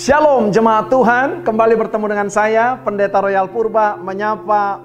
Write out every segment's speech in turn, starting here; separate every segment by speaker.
Speaker 1: Shalom jemaat Tuhan, kembali bertemu dengan saya Pendeta Royal Purba menyapa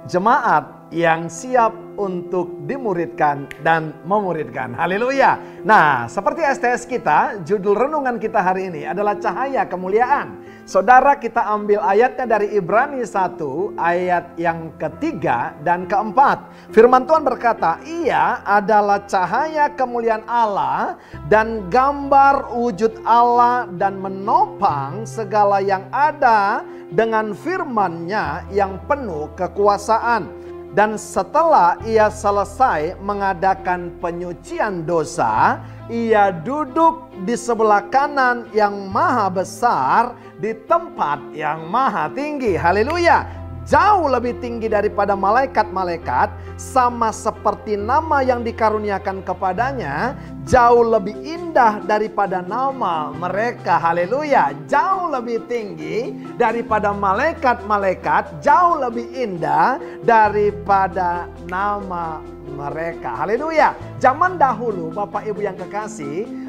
Speaker 1: jemaat yang siap untuk dimuridkan dan memuridkan. Haleluya. Nah, seperti STS kita, judul renungan kita hari ini adalah cahaya kemuliaan. Saudara, kita ambil ayatnya dari Ibrani 1 ayat yang ketiga dan keempat. Firman Tuhan berkata, Ia adalah cahaya kemuliaan Allah dan gambar wujud Allah dan menopang segala yang ada dengan firman-Nya yang penuh kekuasaan. Dan setelah ia selesai mengadakan penyucian dosa, ia duduk di sebelah kanan yang maha besar di tempat yang maha tinggi. Haleluya. Jauh lebih tinggi daripada malaikat-malaikat, sama seperti nama yang dikaruniakan kepadanya, jauh lebih indah daripada nama mereka. Haleluya. Jauh lebih tinggi daripada malaikat-malaikat, jauh lebih indah daripada nama mereka. Haleluya. Zaman dahulu, Bapak Ibu yang kekasih,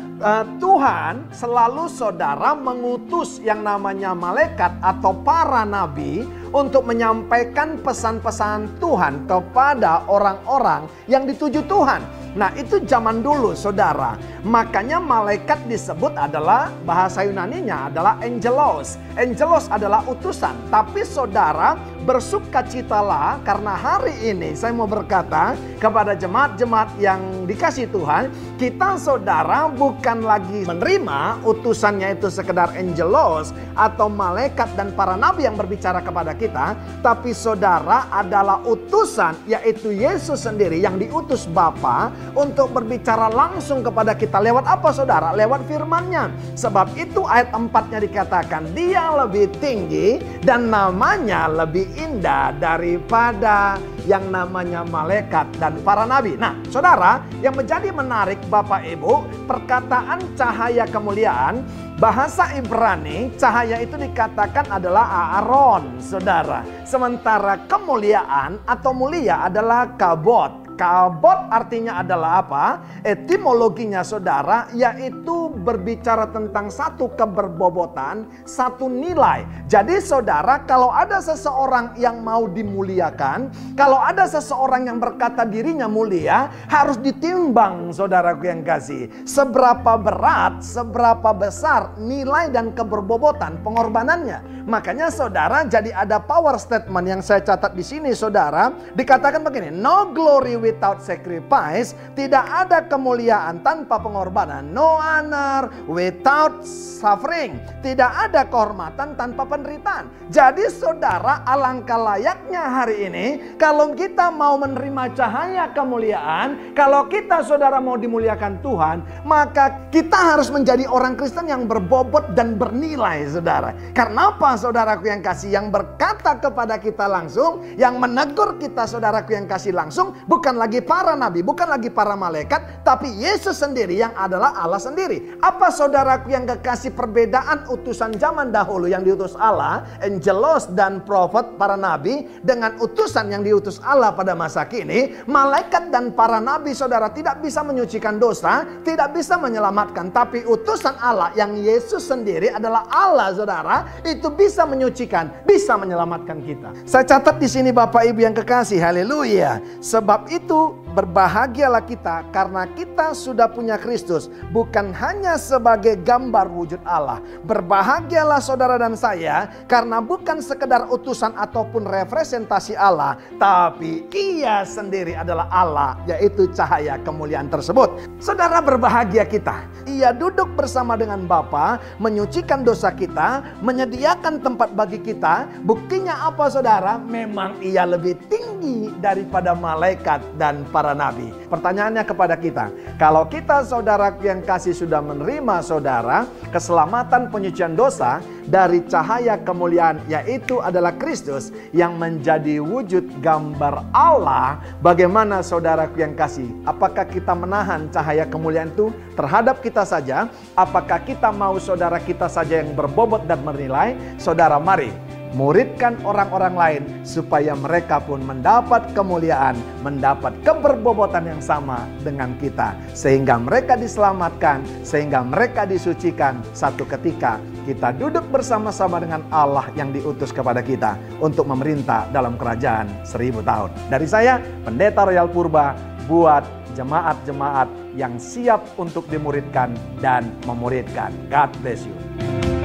Speaker 1: Tuhan selalu saudara mengutus yang namanya malaikat atau para nabi untuk menyampaikan pesan-pesan Tuhan kepada orang-orang yang dituju Tuhan. Nah, itu zaman dulu saudara. Makanya malaikat disebut adalah, bahasa Yunaninya adalah angelos. Angelos adalah utusan. Tapi saudara, bersukacitalah karena hari ini saya mau berkata kepada jemaat-jemaat yang dikasih Tuhan, kita saudara bukan lagi menerima utusannya itu sekedar angelos atau malaikat dan para nabi yang berbicara kepada kita, tapi saudara adalah utusan, yaitu Yesus sendiri yang diutus Bapa untuk berbicara langsung kepada kita. Lewat apa saudara? Lewat firman-Nya. Sebab itu ayat 4-nya dikatakan, Dia lebih tinggi dan namanya lebih indah daripada yang namanya malaikat dan para nabi. Nah saudara, yang menjadi menarik Bapak Ibu, perkataan cahaya kemuliaan, bahasa Ibrani, cahaya itu dikatakan adalah Aaron, saudara. Sementara kemuliaan atau mulia adalah kabod. Kabod artinya adalah apa? Etimologinya saudara, yaitu berbicara tentang satu keberbobotan, satu nilai. Jadi saudara, kalau ada seseorang yang mau dimuliakan, kalau ada seseorang yang berkata dirinya mulia, harus ditimbang saudaraku yang kasih. Seberapa berat, seberapa besar nilai dan keberbobotan pengorbanannya. Makanya saudara, jadi ada power statement yang saya catat di sini saudara, dikatakan begini, no glory without sacrifice, tidak ada kemuliaan tanpa pengorbanan. No honor without suffering, tidak ada kehormatan tanpa penderitaan. Jadi saudara, alangkah layaknya hari ini kalau kita mau menerima cahaya kemuliaan, kalau kita saudara mau dimuliakan Tuhan, maka kita harus menjadi orang Kristen yang berbobot dan bernilai saudara. Karena apa saudaraku yang kasih? Yang berkata kepada kita langsung, yang menegur kita saudaraku yang kasih langsung, bukan lagi para nabi, bukan lagi para malaikat, tapi Yesus sendiri yang adalah Allah sendiri. Apa saudaraku yang kekasih perbedaan utusan zaman dahulu yang diutus Allah, angelos dan prophet, para nabi, dengan utusan yang diutus Allah pada masa kini? Malaikat dan para nabi saudara tidak bisa menyucikan dosa, tidak bisa menyelamatkan, tapi utusan Allah yang Yesus sendiri adalah Allah saudara, itu bisa menyucikan, bisa menyelamatkan kita. Saya catat di sini Bapak Ibu yang kekasih, haleluya. Sebab itu berbahagialah kita karena kita sudah punya Kristus, bukan hanya sebagai gambar wujud Allah. Berbahagialah saudara dan saya karena bukan sekedar utusan ataupun representasi Allah, tapi Ia sendiri adalah Allah, yaitu cahaya kemuliaan tersebut. Saudara, berbahagia kita. Ia duduk bersama dengan Bapa, menyucikan dosa kita, menyediakan tempat bagi kita. Buktinya apa saudara? Memang Ia lebih tinggi daripada malaikat dan para nabi. Pertanyaannya kepada kita, kalau kita saudara yang kasih sudah menerima saudara keselamatan penyucian dosa dari cahaya kemuliaan, yaitu adalah Kristus yang menjadi wujud gambar Allah, bagaimana saudaraku yang kasih? Apakah kita menahan cahaya kemuliaan itu terhadap kita saja? Apakah kita mau saudara kita saja yang berbobot dan bernilai? Saudara, mari muridkan orang-orang lain supaya mereka pun mendapat kemuliaan, mendapat keberbobotan yang sama dengan kita. Sehingga mereka diselamatkan, sehingga mereka disucikan. Satu ketika kita duduk bersama-sama dengan Allah yang diutus kepada kita untuk memerintah dalam kerajaan 1000 tahun. Dari saya, Pendeta Royal Purba, buat jemaat-jemaat yang siap untuk dimuridkan dan memuridkan. God bless you.